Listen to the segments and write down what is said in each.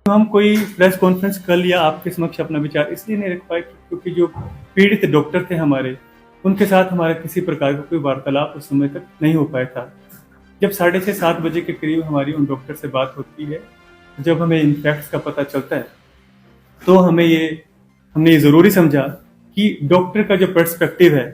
तो हम कोई प्रेस कॉन्फ्रेंस कल या आपके समक्ष अपना विचार इसलिए नहीं रख पाए क्योंकि जो पीड़ित डॉक्टर थे हमारे, उनके साथ हमारा किसी प्रकार का कोई वार्तालाप उस समय तक नहीं हो पाया था। जब 6:30-7 बजे के करीब हमारी उन डॉक्टर से बात होती है, जब हमें इन फैक्ट्स का पता चलता है, तो हमने ये ज़रूरी समझा कि डॉक्टर का जो पर्सपेक्टिव है,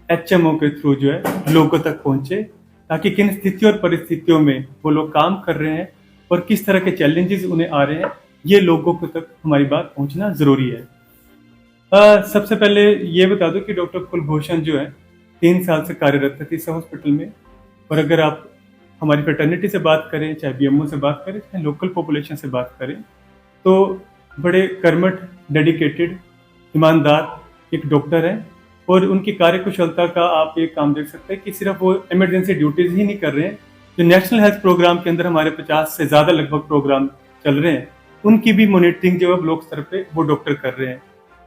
एचएमओ के थ्रू जो है लोगों तक पहुंचे, ताकि किन स्थितियों और परिस्थितियों में वो लोग काम कर रहे हैं और किस तरह के चैलेंजेस उन्हें आ रहे हैं, ये लोगों को तक हमारी बात पहुंचना ज़रूरी है। सबसे पहले ये बता दो कि डॉक्टर कुलभूषण जो है 3 साल से कार्यरत थे इस हॉस्पिटल में। और अगर आप हमारी फ्रेटर्निटी से बात करें, चाहे बीएमओ से बात करें, चाहे लोकल पॉपुलेशन से बात करें, तो बड़े कर्मठ, डेडिकेटेड, ईमानदार एक डॉक्टर हैं। और उनकी कार्यकुशलता का आप एक काम देख सकते हैं कि सिर्फ वो इमरजेंसी ड्यूटीज ही नहीं कर रहे हैं, जो नेशनल हेल्थ प्रोग्राम के अंदर हमारे 50 से ज़्यादा लगभग प्रोग्राम चल रहे हैं, उनकी भी मॉनिटरिंग जो है ब्लॉक स्तर पे वो डॉक्टर कर रहे हैं।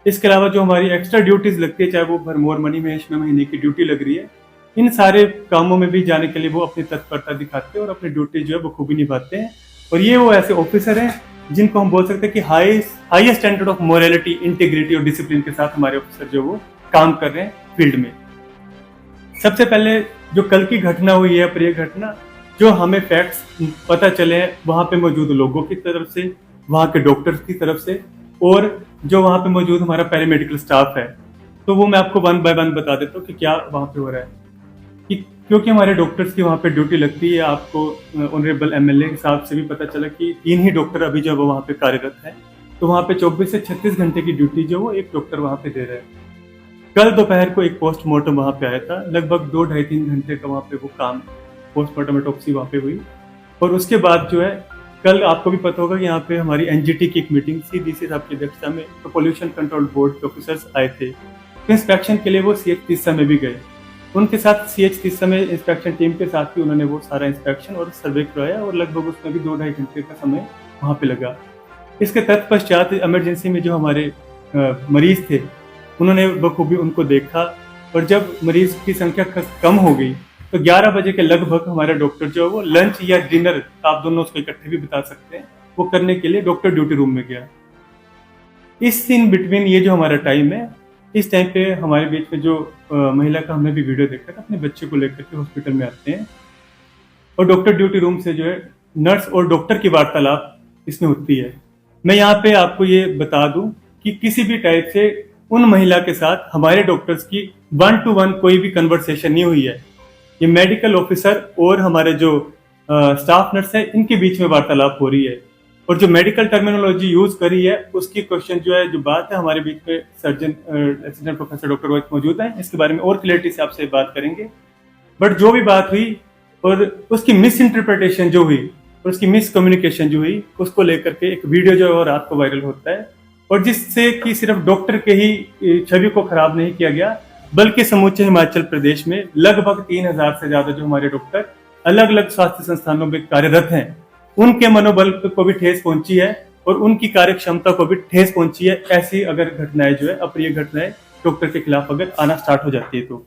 इसके अलावा जो हमारी एक्स्ट्रा ड्यूटीज लगती है, चाहे वो भरमौर मणि महेश में महीने की ड्यूटी लग रही है, इन सारे कामों में भी जाने के लिए वो अपनी तत्परता दिखाते हैं और अपनी ड्यूटी जो है वो खूबी निभाते हैं। और ये वो ऐसे ऑफिसर हैं जिनको हम बोल सकते हैं कि highest standard of morality, integrity और डिसिप्लिन के साथ हमारे ऑफिसर जो वो काम कर रहे हैं फील्ड में। सबसे पहले जो कल की घटना हुई है, प्रिय घटना, जो हमें फैक्ट्स पता चले हैं वहां पे मौजूद लोगों की तरफ से, वहां के डॉक्टर्स की तरफ से, और जो वहां पे मौजूद हमारा पैरामेडिकल स्टाफ है, तो वो मैं आपको 1 बाय 1 बता देता हूँ कि क्या वहां पे हो रहा है। कि क्योंकि हमारे डॉक्टर्स की वहाँ पे ड्यूटी लगती है, आपको ऑनरेबल एमएलए साहब से भी पता चला कि 3 ही डॉक्टर अभी जो वहाँ पे कार्यरत हैं, तो वहाँ पे 24 से 36 घंटे की ड्यूटी जो वो एक डॉक्टर वहाँ पे दे रहे हैं। कल दोपहर को एक पोस्टमार्टम वहाँ पे आया था, लगभग 2-2.5-3 घंटे का वहाँ पे वो काम, पोस्टमार्टम ऑटोप्सी वहाँ पे हुई। और उसके बाद जो है कल आपको भी पता होगा कि यहाँ पे हमारी एनजीटी की एक मीटिंग थी, डीसी साहब की अध्यक्षता में, तो पोल्यूशन कंट्रोल बोर्ड के ऑफिसर्स आए थे, तो इंस्पेक्शन के लिए वो सीएच तीसा में भी गए। उनके साथ सीएच तीसा में इंस्पेक्शन टीम के साथ भी उन्होंने वो सारा इंस्पेक्शन और सर्वे करवाया, और लगभग उसमें भी 2-2.5 घंटे का समय वहाँ पे लगा। इसके तत्पश्चात इमरजेंसी में जो हमारे मरीज थे, उन्होंने बखूबी उनको देखा, और जब मरीज की संख्या कम हो गई तो 11 बजे के लगभग हमारा डॉक्टर जो है वो लंच या डिनर, आप दोनों उसको इकट्ठे भी बता सकते हैं, वो करने के लिए डॉक्टर ड्यूटी रूम में गया। इस इन बिटवीन ये जो हमारा टाइम है, इस टाइम पे हमारे बीच में जो महिला का हमने भी वीडियो देखा था, अपने बच्चे को लेकर के हॉस्पिटल में आते हैं, और डॉक्टर ड्यूटी रूम से जो है नर्स और डॉक्टर की वार्तालाप इसमें होती है। मैं यहाँ पे आपको ये बता दूं कि किसी भी टाइप से उन महिला के साथ हमारे डॉक्टर्स की 1-to-1 कोई भी कन्वर्सेशन नहीं हुई है। ये मेडिकल ऑफिसर और हमारे जो स्टाफ नर्स है, इनके बीच में वार्तालाप हो रही है, और जो मेडिकल टर्मिनोलॉजी यूज करी है उसकी क्वेश्चन जो है, जो बात है, हमारे बीच में surgeon assistant professor doctor Rohit मौजूद है, इसके बारे में और क्लियरिटी से आपसे बात करेंगे। बट जो भी बात हुई और उसकी मिस इंटरप्रिटेशन जो हुई और उसकी मिस कम्युनिकेशन जो हुई, उसको लेकर के एक वीडियो जो है वो रात को वायरल होता है, और जिससे कि सिर्फ डॉक्टर के ही छवि को खराब नहीं किया गया, बल्कि समूचे हिमाचल प्रदेश में लगभग 3000 से ज्यादा जो हमारे डॉक्टर अलग अलग स्वास्थ्य संस्थानों में कार्यरत हैं, उनके मनोबल को भी ठेस पहुंची है और उनकी कार्य क्षमता को भी ठेस पहुंची है। ऐसी अगर घटनाएं जो है, अप्रिय घटनाएं डॉक्टर के खिलाफ अगर आना स्टार्ट हो जाती है, तो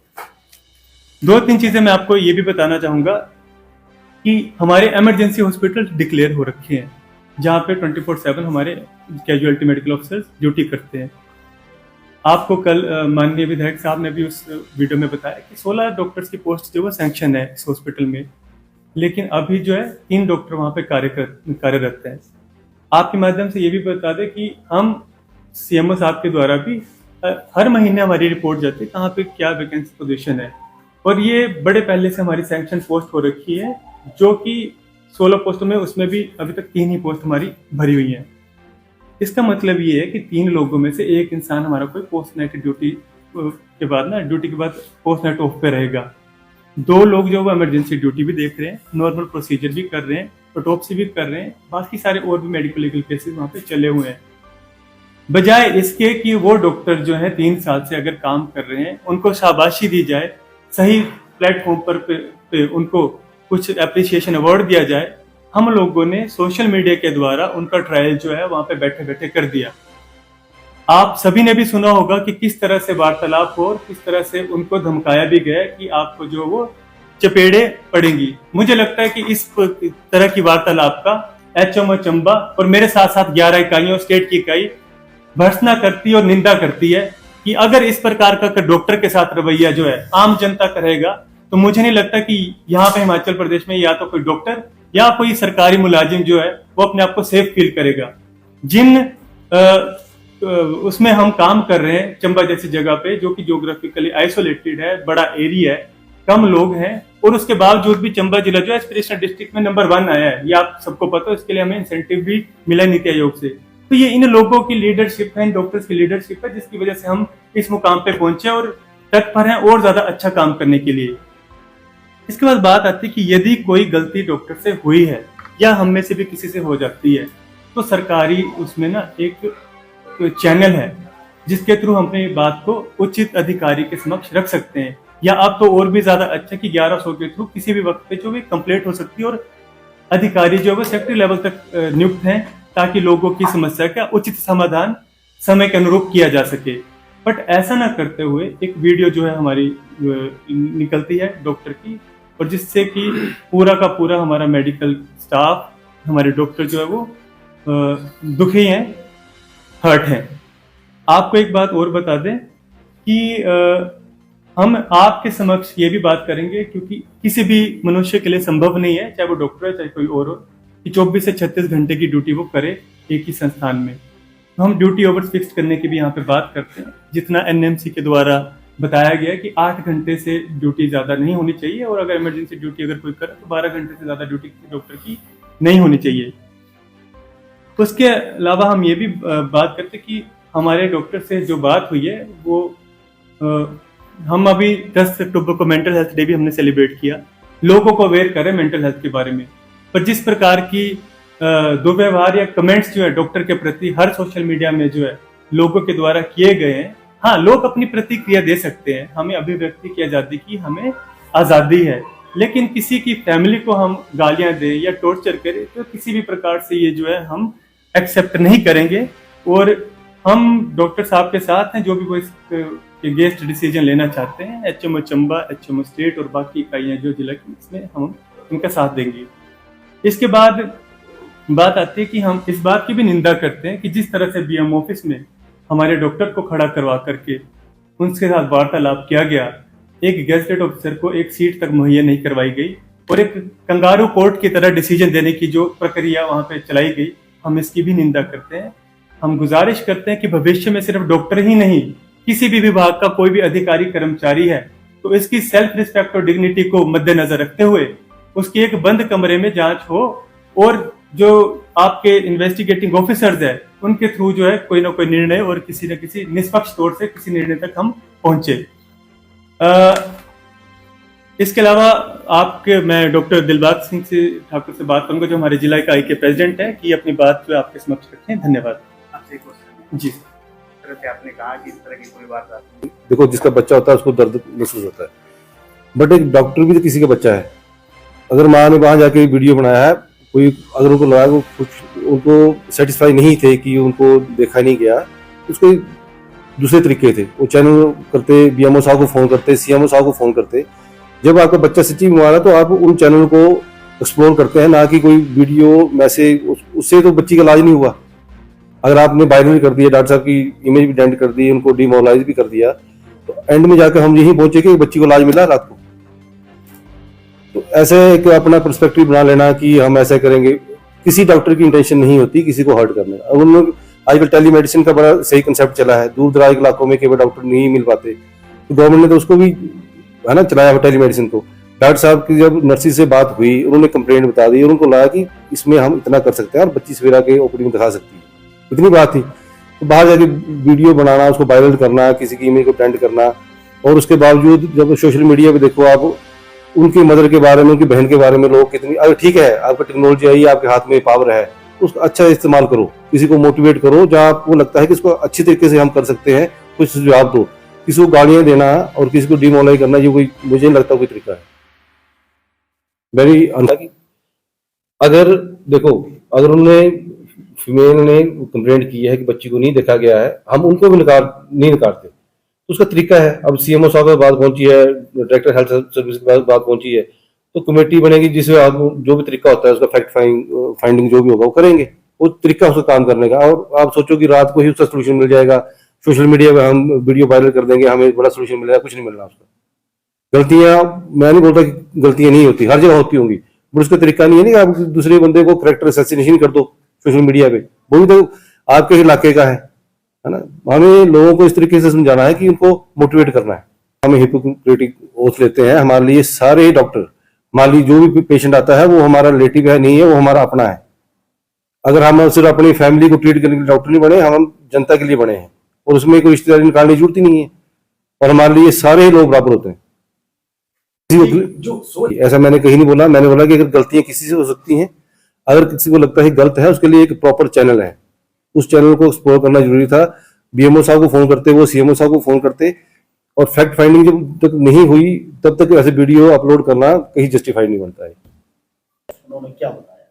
2-3 चीजें मैं आपको ये भी बताना चाहूंगा कि हमारे इमरजेंसी हॉस्पिटल डिक्लेयर हो रखे हैं, जहां पे 24/7 हमारे कैजुअलिटी मेडिकल ऑफिसर्स ड्यूटी करते हैं। आपको कल माननीय विधायक साहब ने भी उस वीडियो में बताया कि 16 डॉक्टर्स की पोस्ट जो है सैंक्शन है इस हॉस्पिटल में, लेकिन अभी जो है 3 डॉक्टर वहां पे कार्यरत हैं। आपके माध्यम से ये भी बता दें कि हम सीएमओ साहब के द्वारा भी हर महीने हमारी रिपोर्ट जाती है कहाँ पे क्या वैकेंसी पोजीशन है, और ये बड़े पहले से हमारी सैंक्शन पोस्ट हो रखी है, जो कि 16 पोस्टों में उसमें भी अभी तक 3 ही पोस्ट हमारी भरी हुई है। इसका मतलब ये है कि 3 लोगों में से एक इंसान हमारा कोई पोस्ट नाइट ड्यूटी के बाद पोस्ट नाइट ऑफ पे रहेगा। 2 लोग जो वो इमरजेंसी ड्यूटी भी देख रहे हैं, नॉर्मल प्रोसीजर भी कर रहे हैं, ऑटोप्सी भी कर रहे हैं, बाकी सारे और भी मेडिकल लीगल केसेस वहाँ पे चले हुए हैं। बजाय इसके कि वो डॉक्टर जो है 3 साल से अगर काम कर रहे हैं, उनको शाबाशी दी जाए, सही प्लेटफॉर्म पे उनको कुछ एप्रिसिएशन अवार्ड दिया जाए, हम लोगों ने सोशल मीडिया के द्वारा उनका ट्रायल जो है वहां पे बैठे बैठे कर दिया। आप सभी ने भी सुना होगा कि किस तरह से वार्तालाप हो और किस तरह से उनको धमकाया भी गया कि आपको जो वो चपेड़े पड़ेंगी। मुझे लगता है कि इस तरह की वार्तालाप का HMO चंबा और मेरे साथ साथ 11 इकाइयों स्टेट की इकाई भर्त्सना करती है और निंदा करती है कि अगर इस प्रकार का डॉक्टर के साथ रवैया जो है आम जनता करेगा तो मुझे नहीं लगता कि यहाँ पे हिमाचल प्रदेश में या तो कोई डॉक्टर या कोई सरकारी मुलाजिम जो है वो अपने आप को सेफ फील करेगा। जिन उसमें हम काम कर रहे हैं चंबा जैसी जगह पे जो कि ज्योग्राफिकली आइसोलेटेड है, बड़ा एरिया है, कम लोग हैं और उसके बावजूद भी चंबा जिला जो है एस्पिरेशनल डिस्ट्रिक्ट में नंबर 1 आया है। ये आप सबको पता है, इसके लिए हमें इंसेंटिव भी मिला नीति आयोग से। तो ये इन लोगों की लीडरशिप है, इन डॉक्टर्स की लीडरशिप है जिसकी वजह से हम इस मुकाम पे पहुंचे और तत्पर हैं और ज्यादा अच्छा काम करने के लिए। इसके बाद बात आती है कि यदि कोई गलती डॉक्टर से हुई है या हम में से भी किसी से हो जाती है तो सरकारी उसमें ना एक चैनल है जिसके थ्रू हम अपनी बात को उचित अधिकारी के समक्ष रख सकते हैं, या अब तो और भी ज्यादा अच्छा कि 1100 के थ्रू किसी भी वक्त पे जो भी कंप्लेंट हो सकती है और अधिकारी जो है सेक्रेटरी लेवल तक नियुक्त हैं ताकि लोगों की समस्या का उचित समाधान समय के अनुरूप किया जा सके। बट ऐसा ना करते हुए एक वीडियो जो है हमारी निकलती है डॉक्टर की और जिससे कि पूरा का पूरा हमारा मेडिकल स्टाफ, हमारे डॉक्टर जो है वो दुखी हैं, हर्ट हैं। आपको एक बात और बता दें कि हम आपके समक्ष ये भी बात करेंगे क्योंकि किसी भी मनुष्य के लिए संभव नहीं है, चाहे वो डॉक्टर है चाहे कोई और हो, कि 24 से 36 घंटे की ड्यूटी वो करे एक ही संस्थान में। तो हम ड्यूटी ओवर्स फिक्स करने की भी यहाँ पे बात करते हैं, जितना NMC के द्वारा बताया गया कि 8 घंटे से ड्यूटी ज्यादा नहीं होनी चाहिए और अगर इमरजेंसी ड्यूटी अगर कोई करे तो 12 घंटे से ज्यादा ड्यूटी डॉक्टर की नहीं होनी चाहिए। उसके अलावा हम ये भी बात करते कि हमारे डॉक्टर से जो बात हुई है वो हम अभी 10 अक्टूबर को मेंटल हेल्थ डे भी हमने सेलिब्रेट किया, लोगों को अवेयर करें मेंटल हेल्थ के बारे में। पर जिस प्रकार की दुर्व्यवहार या कमेंट्स जो है डॉक्टर के प्रति हर सोशल मीडिया में जो है लोगों के द्वारा किए गए हैं, हाँ लोग अपनी प्रतिक्रिया दे सकते हैं, हमें अभिव्यक्ति की आजादी की हमें आजादी है, लेकिन किसी की फैमिली को हम गालियां दें या टॉर्चर करें तो किसी भी प्रकार से ये जो है हम एक्सेप्ट नहीं करेंगे। और हम डॉक्टर साहब के साथ हैं जो भी वो इस गेस्ट डिसीजन लेना चाहते हैं, HMO चंबा, HMO स्टेट और बाकी इकाइयां जो जिला की, इसमें हम उनका साथ देंगे। इसके बाद बात आती है कि हम इस बात की भी निंदा करते हैं कि जिस तरह से BM ऑफिस में हमारे डॉक्टर को खड़ा करवा करके उनके साथ वार्तालाप किया गया, एक गेजेटेड ऑफिसर को एक सीट तक मुहैया नहीं करवाई गई और एक कंगारू कोर्ट की तरह डिसीजन देने की जो प्रक्रिया वहां पे चलाई गई, हम इसकी भी निंदा करते हैं। हम गुजारिश करते हैं कि भविष्य में सिर्फ डॉक्टर ही नहीं, किसी भी विभाग का कोई भी अधिकारी कर्मचारी है तो इसकी सेल्फ रिस्पेक्ट और डिग्निटी को मद्देनजर रखते हुए उसकी एक बंद कमरे में जांच हो और जो आपके इन्वेस्टिगेटिंग ऑफिसर्स है उनके थ्रू जो है कोई ना कोई निर्णय और किसी न किसी निष्पक्ष तौर से किसी निर्णय तक हम पहुंचे। इसके अलावा आपके मैं डॉक्टर दिलबाग सिंह से ठाकुर से बात करूंगा जो हमारे जिला इकाई के प्रेसिडेंट हैं कि अपनी बात जो आपके समक्ष रखें। धन्यवाद। आपसे एक क्वेश्चन जी सर, से आपने कहा कि इस तरह की कोई बात आती है, देखो जिसका बच्चा होता है उसको दर्द महसूस होता है, बट एक डॉक्टर भी तो किसी का बच्चा है। अगर माँ ने वहां जाके वीडियो बनाया है, कोई अगर उनको लगा वो कुछ उनको सेटिस्फाई नहीं थे कि उनको देखा नहीं गया, उसको दूसरे तरीके थे, वो चैनल करते, BMO साहब को फोन करते, CMO साहब को फोन करते। जब आपका बच्चा सच्ची बीमार है तो आप उन चैनल को एक्सप्लोर करते हैं, ना कि कोई वीडियो मैसेज, उससे तो बच्ची का इलाज नहीं हुआ। अगर आपने वायरल कर दिया, डॉक्टर साहब की इमेज भी डेंट कर दी, उनको डिमोरलाइज भी कर दिया, तो एंड में जाकर हम यही पहुंचे कि बच्ची को इलाज मिला रात को। तो ऐसे एक अपना पर्सपेक्टिव बना लेना कि हम ऐसा करेंगे, किसी डॉक्टर की इंटेंशन नहीं होती किसी को हर्ट करने का। उन आजकल टेलीमेडिसिन का बड़ा सही कंसेप्ट चला है, दूर दराज इलाकों में केवल डॉक्टर नहीं मिल पाते, तो गवर्नमेंट ने तो उसको भी है ना चलाया हुआ टेलीमेडिसिन को। डॉक्टर साहब की जब नर्सिस से बात हुई, उन्होंने कंप्लेंट बता दी और उनको लगा कि इसमें हम इतना कर सकते हैं और बच्ची सवेरा के OPD में दिखा सकती है, इतनी बात थी। तो बाहर जाके वीडियो बनाना, उसको वायरल करना, किसी की इमेज को ट्रेंड करना, और उसके बावजूद जब सोशल मीडिया पे देखो आप उनकी मदर के बारे में, उनकी बहन के बारे में लोग कितनी, अगर ठीक है आपका टेक्नोलॉजी आई, आपके हाथ में पावर है, उसका अच्छा इस्तेमाल करो, किसी को मोटिवेट करो, जहाँ आपको लगता है कि इसको अच्छी तरीके से हम कर सकते हैं, कुछ सुझाव दो। किसी को गालियां देना और किसी को डिमोरलाइज करना, ये कोई मुझे नहीं लगता कोई तरीका है। वेरी अगर देखो, अगर उन्होंने फीमेल ने कंप्लेंट की है कि बच्ची को नहीं देखा गया है, हम उनको भी नहीं नकारते, तो उसका तरीका है। अब CMO साहब की बात पहुंची है, डायरेक्टर हेल्थ सर्विस की बात पहुंची है, तो कमेटी बनेगी जिसमें आप जो भी तरीका होता है उसका फैक्ट फाइंडिंग जो भी होगा वो करेंगे, वो तरीका उसका काम करने का। और आप सोचो कि रात को ही उसका सोल्यूशन मिल जाएगा, सोशल मीडिया पे हम वीडियो वायरल कर देंगे, हमें बड़ा सोल्यूशन मिलेगा, कुछ नहीं मिलना उसका। गलतियां, मैं नहीं बोलता कि गलतियां नहीं होती, हर जगह होती होंगी, बट उसका तरीका नहीं है कि आप दूसरे बंदे को कैरेक्टर असैसिनेशन कर दो सोशल मीडिया पे, वो भी तो आपके इलाके का है ना। हमें लोगों को इस तरीके से समझाना है कि उनको मोटिवेट करना है। हमें हिपोक्रेटिक ओथ लेते हैं, हमारे लिए सारे ही डॉक्टर, हमारे लिए जो भी पेशेंट आता है वो हमारा रिलेटिव है नहीं है, वो हमारा अपना है। अगर हम सिर्फ अपनी फैमिली को ट्रीट करने के लिए डॉक्टर नहीं बने, हम जनता के लिए बने हैं, और उसमें कोई रिश्तेदारी निकालने की जरूरत ही नहीं है, और हमारे लिए सारे ही लोग बराबर होते हैं। ऐसा मैंने कहीं नहीं बोला, मैंने बोला कि अगर गलतियां किसी से हो सकती हैं, अगर किसी को लगता है गलत है, उसके लिए एक प्रॉपर चैनल है, उस चैनल को एक्सप्लोर करना जरूरी था। बीएमओ साहब को फोन करते, वो सीएमओ साहब को फोन करते, और फैक्ट फाइंडिंग जब तक नहीं हुई तब तक ऐसे वीडियो अपलोड करना कहीं जस्टिफाइड नहीं बनता है। उन्होंने क्या बताया?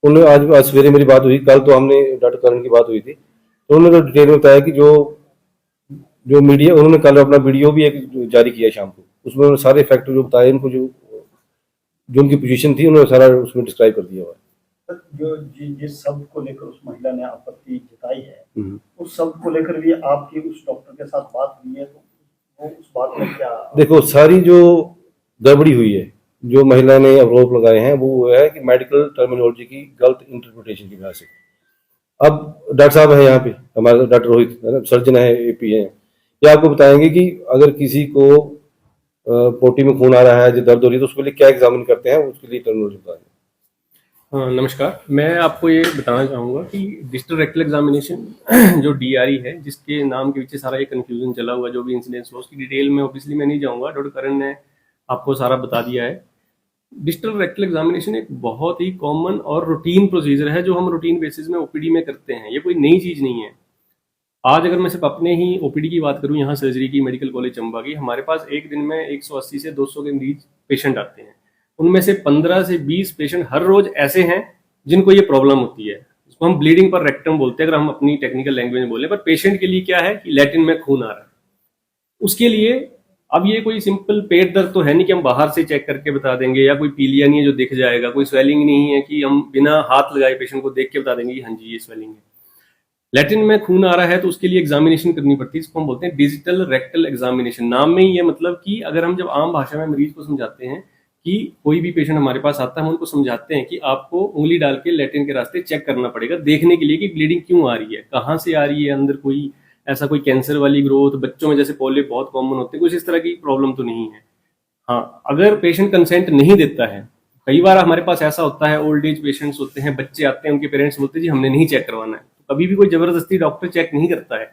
उन्होंने आज सवेरे मेरी बात हुई, कल तो हमने डॉक्टर करण की बात हुई थी, तो उन्होंने तो डिटेल में बताया कि जो मीडिया, उन्होंने कल अपना वीडियो भी एक जारी किया शाम को, उसमें उन्होंने सारे फैक्ट जो बताए, इनको जो उनकी पोजीशन थी उन्होंने सारा उसमें डिस्क्राइब कर दिया हुआ है। जो जिस शब्द को लेकर उस महिला ने आपत्ति जताई है, उस शब्द को लेकर भी आपकी उस डॉक्टर के साथ बात हुई है, तो वो उस बात में क्या? देखो, सारी जो गड़बड़ी हुई है, जो महिला ने आरोप लगाए हैं, वो है कि मेडिकल टर्मिनोलॉजी की गलत इंटरप्रिटेशन की वजह से। अब डॉक्टर साहब है यहाँ पे, हमारे डॉक्टर रोहित सर्जन है, एपी है, ये आपको बताएंगे कि अगर किसी को पोटी में खून आ रहा है, जो दर्द हो रही है, तो उसके लिए क्या एग्जामिन करते हैं, उसके लिए टर्मिनोलॉजी बताएंगे। हाँ, नमस्कार। मैं आपको ये बताना चाहूँगा कि डिजिटल रेक्टल एग्जामिनेशन जो डीआरई है, जिसके नाम के पीछे सारा ये कन्फ्यूजन चला हुआ, जो भी इंसिडेंट्स हुआ, उसकी डिटेल में ऑब्वियसली मैं नहीं जाऊँगा, डॉक्टर करण ने आपको सारा बता दिया है। डिजिटल रेक्टल एग्जामिनेशन एक बहुत ही कॉमन और रूटीन प्रोसीजर है, जो हम रूटीन बेसिस में ओपीडी में करते हैं। ये कोई नई चीज़ नहीं है। आज अगर मैं सिर्फ अपने ही ओपीडी की बात करूँ, यहाँ सर्जरी की, मेडिकल कॉलेज चंबा की, हमारे पास एक दिन में 180 से 200 के मरीज पेशेंट आते हैं। उनमें से 15 से 20 पेशेंट हर रोज ऐसे हैं जिनको ये प्रॉब्लम होती है। इसको हम ब्लीडिंग पर रेक्टम बोलते हैं, अगर हम अपनी टेक्निकल लैंग्वेज में बोले। पर पेशेंट के लिए क्या है कि लैटिन में खून आ रहा है, उसके लिए अब ये कोई सिंपल पेट दर्द तो है नहीं कि हम बाहर से चेक करके बता देंगे, या कोई पीलिया नहीं है जो दिख जाएगा, कोई स्वेलिंग नहीं है कि हम बिना हाथ लगाए पेशेंट को देख के बता देंगे कि हाँ जी ये स्वेलिंग है। लैटिन में खून आ रहा है तो उसके लिए एग्जामिनेशन करनी पड़ती है, इसको हम बोलते हैं डिजिटल रेक्टल एग्जामिनेशन। नाम में ही ये मतलब कि अगर हम जब आम भाषा में मरीज को समझाते हैं कि कोई भी पेशेंट हमारे पास आता है, हम उनको समझाते हैं कि आपको उंगली डाल के लैटिन के रास्ते चेक करना पड़ेगा, देखने के लिए कि ब्लीडिंग क्यों आ रही है, कहाँ से आ रही है, अंदर कोई ऐसा कोई कैंसर वाली ग्रोथ, बच्चों में जैसे पोलियो बहुत कॉमन होते हैं, कुछ इस तरह की प्रॉब्लम तो नहीं है। हाँ, अगर पेशेंट कंसेंट नहीं देता है, कई बार हमारे पास ऐसा होता है, ओल्ड एज पेशेंट्स होते हैं, बच्चे आते हैं, उनके पेरेंट्स बोलते हैं जी हमने नहीं चेक करवाना है, तो कभी भी कोई जबरदस्ती डॉक्टर चेक नहीं करता है,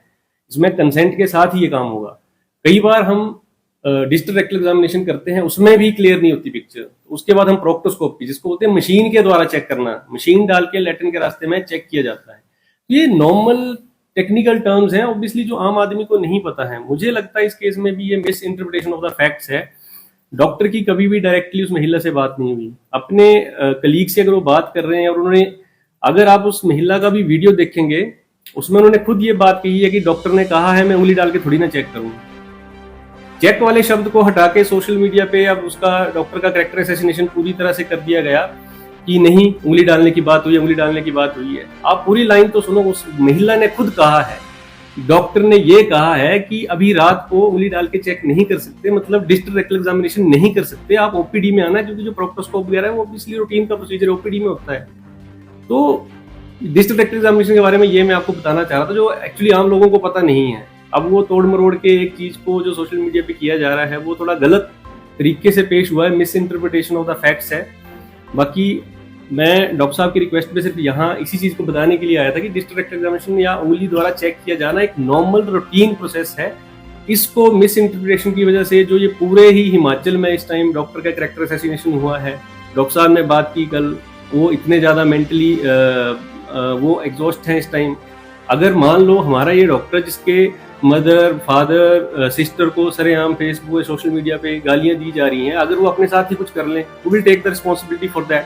इसमें कंसेंट के साथ ही ये काम होगा। कई बार हम डिजिटल रेक्टल एग्जामिनेशन करते हैं, उसमें भी क्लियर नहीं होती पिक्चर, उसके बाद हम प्रोक्टोस्कोपी, जिसको बोलते हैं मशीन के द्वारा चेक करना, मशीन डाल के लैटिन के रास्ते में चेक किया जाता है। ये नॉर्मल टेक्निकल टर्म्स हैं, ऑब्वियसली जो आम आदमी को नहीं पता है। मुझे लगता है इस केस में भी ये miss interpretation of the facts है। डॉक्टर की कभी भी डायरेक्टली उस महिला से बात नहीं हुई। अपने कलीग से अगर वो बात कर रहे हैं और उन्होंने, अगर आप उस महिला का भी वीडियो देखेंगे, उसमें उन्होंने खुद ये बात कही है कि डॉक्टर ने कहा है मैं उंगली डाल के थोड़ी ना चेक करूंगा। चेक वाले शब्द को हटा के सोशल मीडिया पे अब उसका डॉक्टर का कैरेक्टर असैसिनेशन पूरी तरह से कर दिया गया कि नहीं उंगली डालने की बात हुई है, उंगली डालने की बात हुई है। आप पूरी लाइन तो सुनो, उस महिला ने खुद कहा है, डॉक्टर ने ये कहा है कि अभी रात को उंगली डाल के चेक नहीं कर सकते, मतलब डिजिटल रेक्टल एग्जामिनेशन नहीं कर सकते, आप ओपीडी में आना, क्योंकि जो प्रोक्टोस्कोप वगैरह है वो ऑब्वियसली रूटीन का प्रोसीजर ओपीडी में होता है। तो डिजिटल रेक्टल एग्जामिनेशन के बारे में ये मैं आपको बताना चाह रहा था, जो एक्चुअली आम लोगों को पता नहीं है। अब वो तोड़ मरोड़ के एक चीज को जो सोशल मीडिया पे किया जा रहा है वो थोड़ा गलत तरीके से पेश हुआ है, miss interpretation of the facts है। बाकी मैं डॉक्टर साहब की रिक्वेस्ट पे सिर्फ यहाँ इसी चीज को बताने के लिए आया था कि डिजिटल रेक्टल एग्जामिनेशन या उंगली द्वारा चेक किया जाना एक नॉर्मल रूटीन प्रोसेस है। इसको मिस इंटरप्रिटेशन की वजह से जो ये पूरे ही हिमाचल में इस टाइम डॉक्टर का कैरेक्टर असैसिनेशन हुआ है, डॉक्टर साहब ने बात की कल, वो इतने ज्यादा मेंटली वो एग्जॉस्ट हैं इस टाइम। अगर मान लो हमारा ये डॉक्टर जिसके मदर फादर सिस्टर को सरेआम फेसबुक सोशल मीडिया पे गालियां दी जा रही हैं, अगर वो अपने साथ ही कुछ कर लें, वो will take the responsibility for that.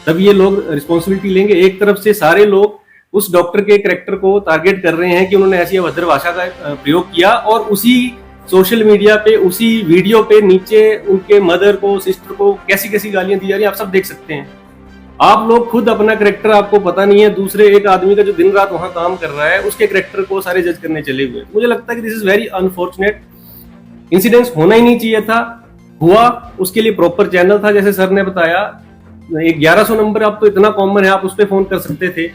तब ये लोग रिस्पॉन्सिबिलिटी लेंगे। एक तरफ से सारे लोग उस डॉक्टर के कैरेक्टर को टारगेट कर रहे हैं कि उन्होंने ऐसी अभद्र भाषा का प्रयोग किया, और उसी सोशल मीडिया पे उसी वीडियो पे नीचे उनके मदर को, सिस्टर को कैसी कैसी गालियां दी जा रही है, आप सब देख सकते हैं। आप लोग खुद अपना करेक्टर आपको पता नहीं है, दूसरे एक आदमी का जो दिन रात वहां काम कर रहा है उसके करेक्टर को सारे जज करने चले हुए। मुझे लगता है कि this is very unfortunate. Incidence होना ही नहीं चाहिए था, हुआ, उसके लिए प्रॉपर चैनल था। जैसे सर ने बताया 1100 नंबर अब तो इतना कॉमन है, आप उस पर फोन कर सकते थे।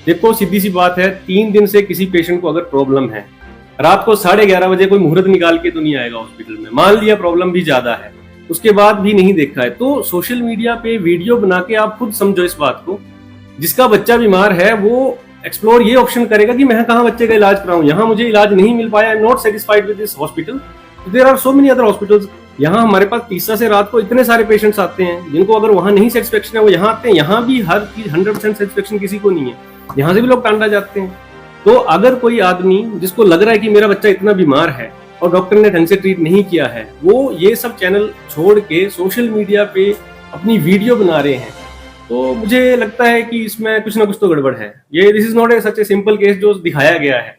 देखो सीधी सी बात है, 3 दिन से किसी पेशेंट को अगर प्रॉब्लम है, रात को 11:30 बजे कोई मुहूर्त निकाल के तो नहीं आएगा हॉस्पिटल में। मान लिया प्रॉब्लम भी ज्यादा है, उसके बाद भी नहीं देखा है, तो सोशल मीडिया पे वीडियो बना के आप खुद समझो इस बात को। जिसका बच्चा बीमार है वो एक्सप्लोर ये ऑप्शन करेगा कि मैं कहाँ बच्चे का इलाज कराऊं, यहाँ मुझे इलाज नहीं मिल पाया, I am not satisfied with this hospital, there are so many other hospitals. यहाँ हमारे पास तीसरा से रात को इतने सारे पेशेंट्स आते हैं जिनको अगर वहां नहीं सेटिस्फेक्शन है वो यहाँ आते हैं। यहाँ भी हर चीज 100% सेटिस्फेक्शन किसी को नहीं है, यहाँ से भी लोग टांडा जाते हैं। तो अगर कोई आदमी जिसको लग रहा है कि मेरा बच्चा इतना बीमार है और डॉक्टर ने ढंग से ट्रीट नहीं किया है, वो ये सब चैनल छोड़ के सोशल मीडिया पे अपनी वीडियो बना रहे हैं, तो मुझे लगता है कि इसमें कुछ ना कुछ तो गड़बड़ है। ये this is not a such a simple case जो दिखाया गया है।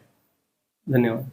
धन्यवाद।